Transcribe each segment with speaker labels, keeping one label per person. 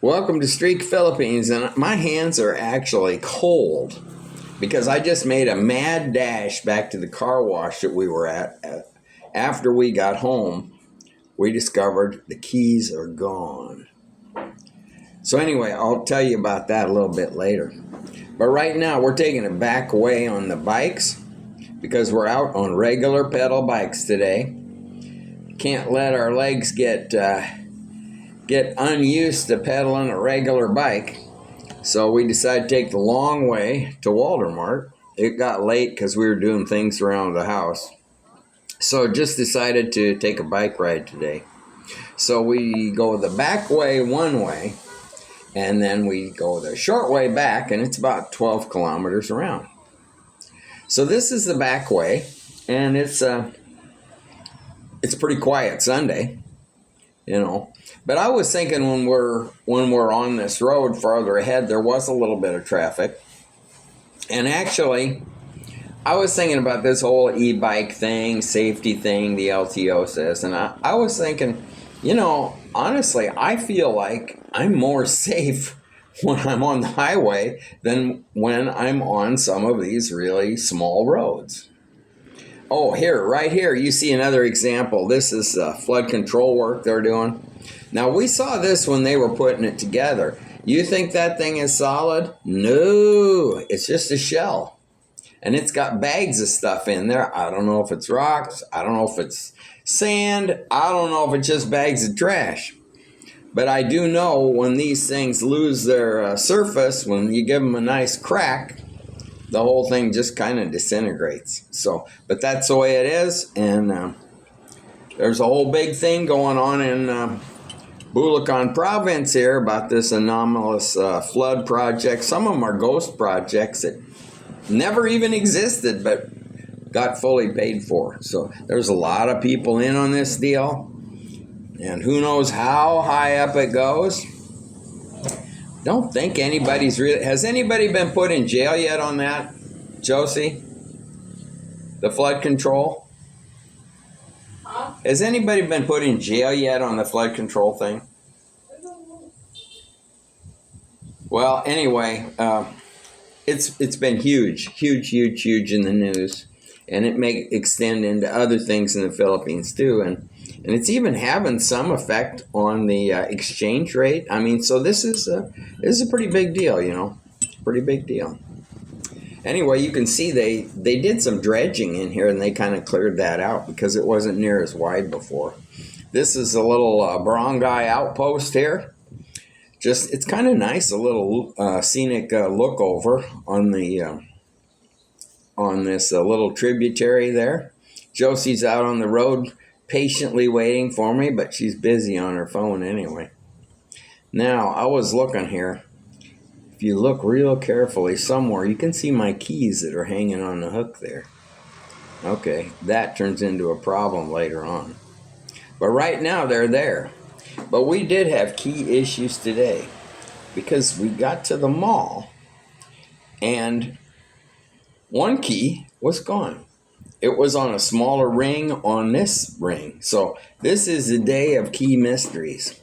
Speaker 1: Welcome to Streak Philippines, and my hands are actually cold because I just made a mad dash back to the car wash that we were at. After we got home, we discovered the keys are gone. So anyway, I'll tell you about that a little bit later. But right now, we're taking a back way on the bikes because we're out on regular pedal bikes today. Can't let our legs get unused to pedaling a regular bike. So we decided to take the long way to Walmart. It got late because we were doing things around the house. So just decided to take a bike ride today. So we go the back way one way, and then we go the short way back, and it's about 12 kilometers around. So this is the back way, and it's pretty quiet Sunday, you know. But I was thinking when we're on this road farther ahead, there was a little bit of traffic. And actually, I was thinking about this whole e-bike thing, safety thing, the LTO says. And I was thinking, you know, honestly, I feel like I'm more safe when I'm on the highway than when I'm on some of these really small roads. Oh, right here, you see another example. This is flood control work they're doing. Now, we saw this when they were putting it together. You think that thing is solid? No, it's just a shell. And it's got bags of stuff in there. I don't know if it's rocks. I don't know if it's sand. I don't know if it's just bags of trash. But I do know when these things lose their surface, when you give them a nice crack, the whole thing just kind of disintegrates. So, but that's the way it is. And there's a whole big thing going on in Bulacan province here about this anomalous flood project. Some of them are ghost projects that never even existed but got fully paid for. So there's a lot of people in on this deal, and who knows how high up it goes. Don't think anybody's really... Has anybody been put in jail yet on that, Josie? The flood control? Has anybody been put in jail yet on the flood control thing? Well, anyway, it's been huge in the news, and it may extend into other things in the Philippines too, and it's even having some effect on the exchange rate. I mean, so this is a pretty big deal, you know, pretty big deal. Anyway, you can see they did some dredging in here, and they kind of cleared that out because it wasn't near as wide before. This is a little barangay outpost here. Just, it's kind of nice, a little scenic look over on the on this little tributary there. Josie's out on the road patiently waiting for me, but she's busy on her phone anyway. Now, I was looking here. If you look real carefully somewhere, you can see my keys that are hanging on the hook there. Okay, that turns into a problem later on. But right now, they're there. But we did have key issues today because we got to the mall and one key was gone. It was on a smaller ring on this ring. So this is a day of key mysteries.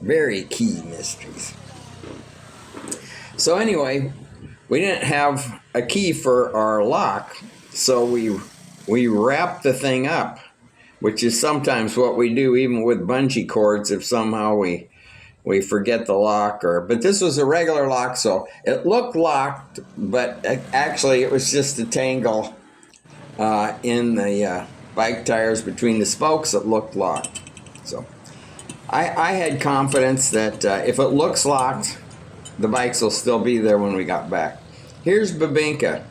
Speaker 1: Very key mysteries. So anyway, we didn't have a key for our lock, so we wrapped the thing up, which is sometimes what we do even with bungee cords if somehow we forget the lock. But this was a regular lock, so it looked locked, but actually it was just a tangle in the bike tires between the spokes that looked locked. So I had confidence that if it looks locked, the bikes will still be there when we got back. Here's Bibingka.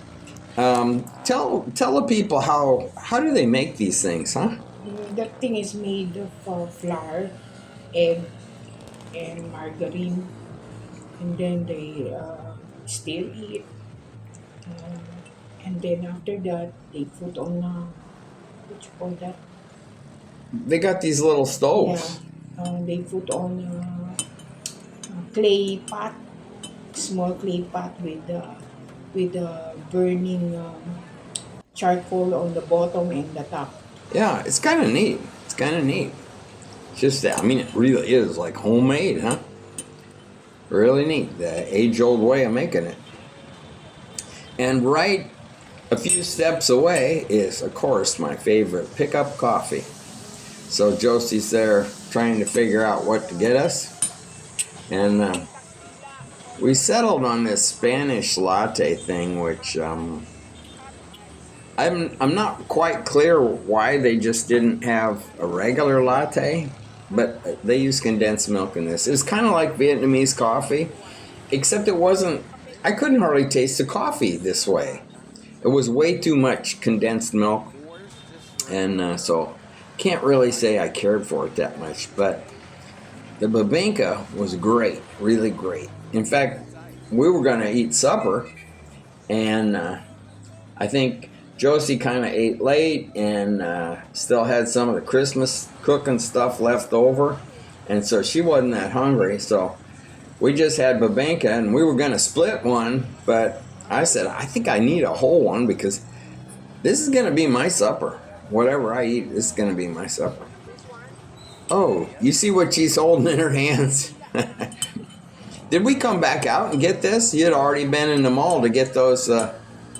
Speaker 1: Tell the people how do they make these things, huh?
Speaker 2: That thing is made of flour, egg, and margarine, and then they stir it, and then after that they put on what you call that?
Speaker 1: They got these little stoves.
Speaker 2: Yeah, they put on clay pot, small clay pot with burning charcoal on the bottom and the top.
Speaker 1: Yeah, it's kind of neat. It's just that, I mean, it really is like homemade, huh? Really neat, the age-old way of making it. And right a few steps away is, of course, my favorite pickup coffee. So Josie's there trying to figure out what to get us. And we settled on this Spanish latte thing, which I'm not quite clear why they just didn't have a regular latte, but they use condensed milk in this. It's kind of like Vietnamese coffee, except it wasn't. I couldn't hardly taste the coffee this way. It was way too much condensed milk, and so can't really say I cared for it that much. But the Bibingka was great, really great. In fact, we were going to eat supper, and I think Josie kind of ate late and still had some of the Christmas cooking stuff left over, and so she wasn't that hungry. So we just had Bibingka, and we were going to split one, but I said, I think I need a whole one because this is going to be my supper. Whatever I eat, this is going to be my supper. Oh, you see what she's holding in her hands? Did we come back out and get this? You had already been in the mall to get those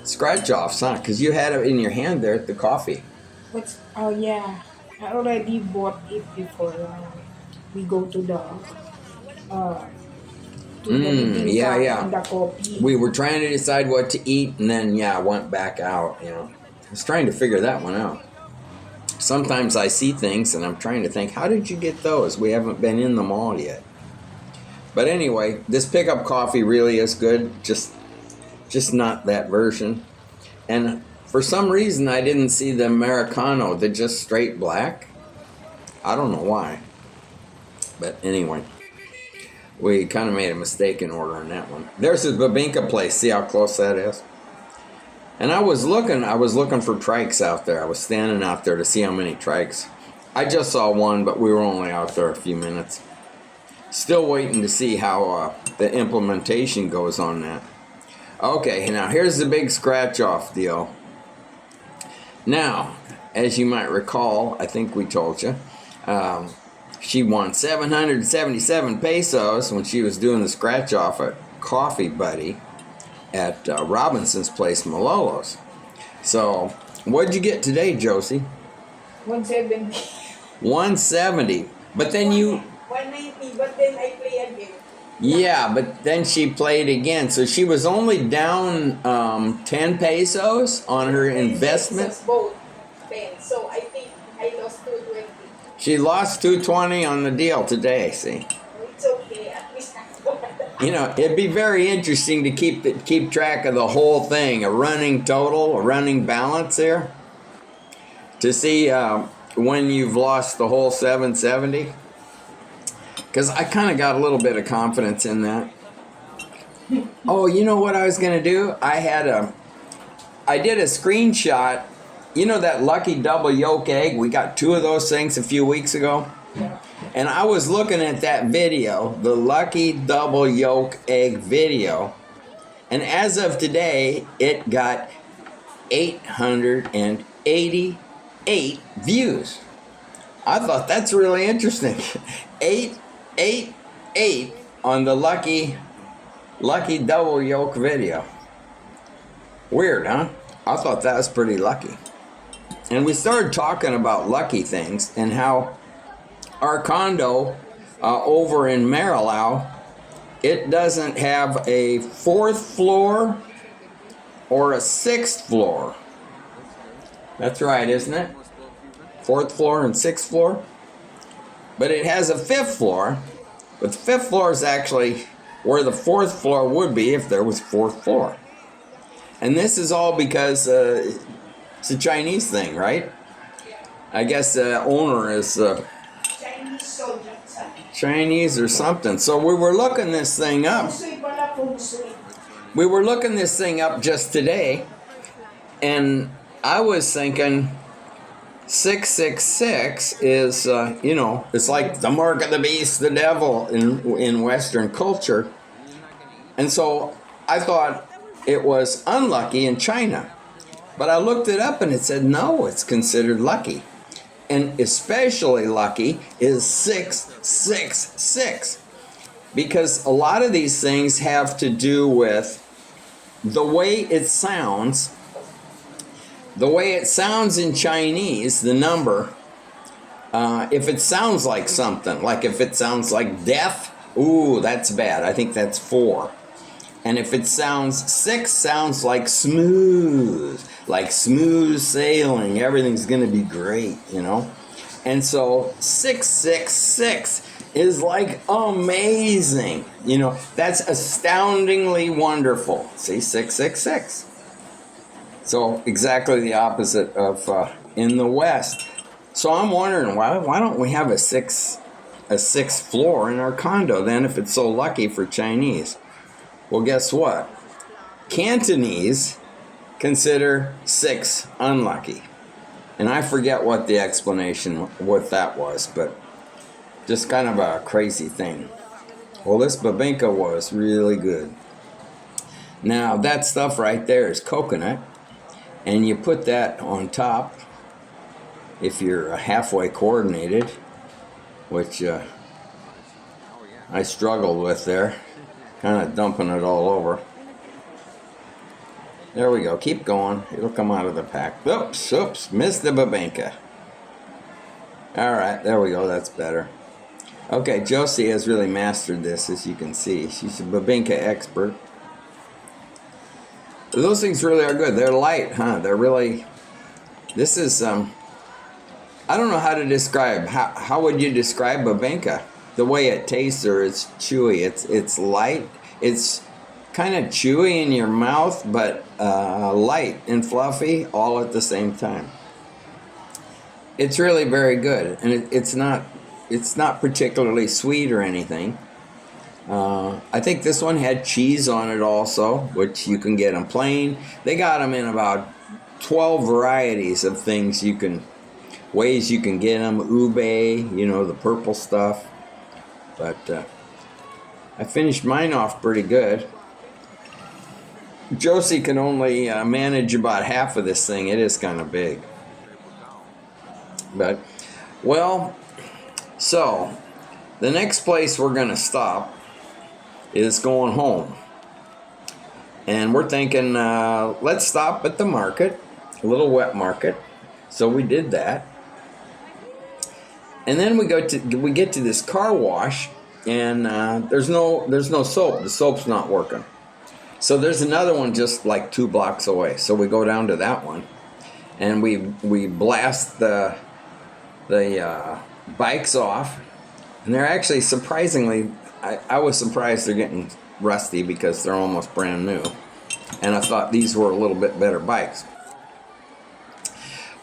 Speaker 1: scratch-offs, huh? Because you had it in your hand there at the coffee.
Speaker 2: What's, oh yeah, I already bought it before we go uh, to the
Speaker 1: Yeah,
Speaker 2: Bibingka and
Speaker 1: yeah.
Speaker 2: the coffee.
Speaker 1: We were trying to decide what to eat, and then, yeah, I went back out, I was trying to figure that one out. Sometimes I see things, and I'm trying to think, how did you get those? We haven't been in the mall yet. But anyway, this pickup coffee really is good, just not that version. And for some reason, I didn't see the Americano, the just straight black. I don't know why. But anyway, we kind of made a mistake in ordering that one. There's the Bibingka place. See how close that is? And I was looking for trikes out there. I was standing out there to see how many trikes. I just saw one, but we were only out there a few minutes. Still waiting to see how the implementation goes on that. Okay, now here's the big scratch-off deal. Now, as you might recall, I think we told you, she won 777 pesos when she was doing the scratch-off at Coffee Buddy at Robinson's place, Malolo's. So, what'd you get today, Josie?
Speaker 2: 170.
Speaker 1: 170. But then you...
Speaker 2: 190, but then I play again.
Speaker 1: Yeah, but then she played again. So she was only down 10 pesos on her investment.
Speaker 2: Pesos, both 10. So I think I lost 220.
Speaker 1: She lost 220 on the deal today, see.
Speaker 2: It's okay. At least
Speaker 1: It'd be very interesting to keep track of the whole thing, a running total, a running balance there, to see when you've lost the whole 770. Because I kind of got a little bit of confidence in that. Oh, you know what I was going to do? I did a screenshot. You know that lucky double yolk egg? We got 2 of those things a few weeks ago. And I was looking at that video, the lucky double yolk egg video. And as of today, it got 888 views. I thought that's really interesting. 888 on the lucky double yolk video. Weird, huh? I thought that was pretty lucky. And we started talking about lucky things and how our condo over in Marilao, it doesn't have a 4th floor or a 6th floor. That's right, isn't it? 4th floor and 6th floor. But it has a 5th floor. But the 5th floor is actually where the 4th floor would be if there was 4th floor. And this is all because it's a Chinese thing, right? I guess the owner is Chinese or something. So we were looking this thing up. We were looking this thing up just today. And I was thinking 666 is, it's like the mark of the beast, the devil in Western culture. And so I thought it was unlucky in China. But I looked it up and it said, no, it's considered lucky. And especially lucky is 666. because a lot of these things have to do with the way it sounds. The way it sounds in Chinese, the number, if it sounds like something, like if it sounds like death, ooh, that's bad. I think that's 4. And if it sounds 6, sounds like smooth sailing. Everything's going to be great, you know. And so 666 is like amazing. You know, that's astoundingly wonderful. See, 666. So exactly the opposite of in the West. So I'm wondering, why don't we have a sixth floor in our condo then, if it's so lucky for Chinese? Well, guess what? Cantonese consider 6 unlucky. And I forget what the explanation what that was, but just kind of a crazy thing. Well, this Bibingka was really good. Now, that stuff right there is coconut, and you put that on top if you're halfway coordinated, which I struggled with there, kind of dumping it all over. There we go. Keep going. It'll come out of the pack. Oops, missed the Bibingka. All right, there we go. That's better. Okay, Josie has really mastered this, as you can see. She's a Bibingka expert. Those things really are good. They're light, huh? They're really... This is... I don't know how to describe. How would you describe Bibingka? The way it tastes, or it's chewy. It's light. It's kind of chewy in your mouth, but light and fluffy all at the same time. It's really very good, and it's not particularly sweet or anything. I think this one had cheese on it also, which you can get them plain. They got them in about 12 varieties of things ways you can get them. Ube, you know, the purple stuff. But I finished mine off pretty good. Josie can only manage about half of this thing. It is kind of big. But, well, so the next place we're going to stop is going home. And we're thinking, let's stop at the market, a little wet market. So we did that. And then we get to this car wash, and there's no soap. The soap's not working. So there's another one just like 2 blocks away. So we go down to that one, and we blast the bikes off, and they're actually surprisingly, I was surprised they're getting rusty because they're almost brand new, and I thought these were a little bit better bikes.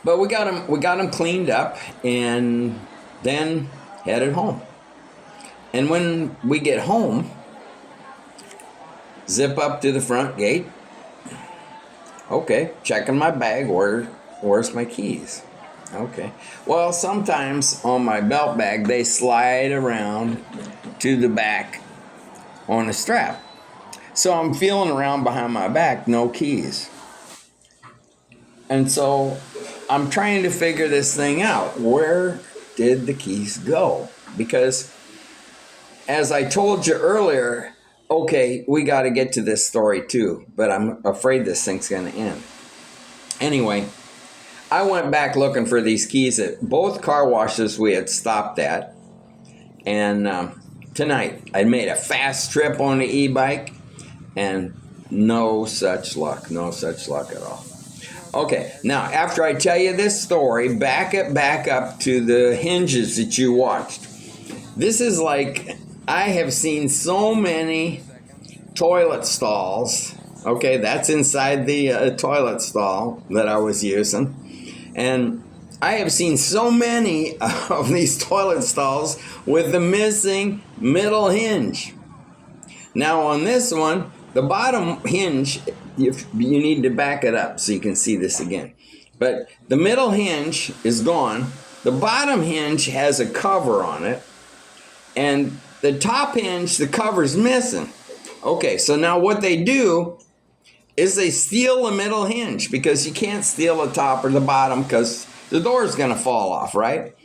Speaker 1: But we got them cleaned up, and then headed home. And when we get home, zip up to the front gate. Okay, checking my bag. Where's my keys? Okay. Well, sometimes on my belt bag, they slide around to the back on a strap. So I'm feeling around behind my back, no keys. And so I'm trying to figure this thing out. Where did the keys go? Because as I told you earlier, okay, we got to get to this story too, but I'm afraid this thing's going to end. Anyway, I went back looking for these keys at both car washes we had stopped at. And tonight, I made a fast trip on the e-bike, and no such luck at all. Okay, now after I tell you this story, back up to the hinges that you watched. This is like, I have seen so many toilet stalls. Okay, that's inside the toilet stall that I was using. And I have seen so many of these toilet stalls with the missing middle hinge. Now on this one, the bottom hinge, you need to back it up so you can see this again. But the middle hinge is gone. The bottom hinge has a cover on it. And the top hinge, the cover's missing. Okay, so now what they do is they steal the middle hinge, because you can't steal the top or the bottom because the door's going to fall off, right?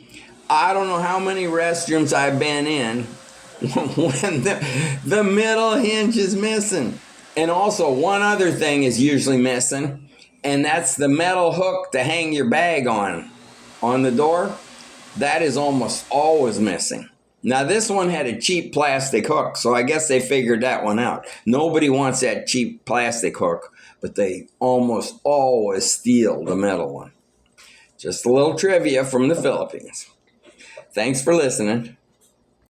Speaker 1: I don't know how many restrooms I've been in when the middle hinge is missing. And also, one other thing is usually missing, and that's the metal hook to hang your bag on the door. That is almost always missing. Now, this one had a cheap plastic hook, so I guess they figured that one out. Nobody wants that cheap plastic hook, but they almost always steal the metal one. Just a little trivia from the Philippines. Thanks for listening.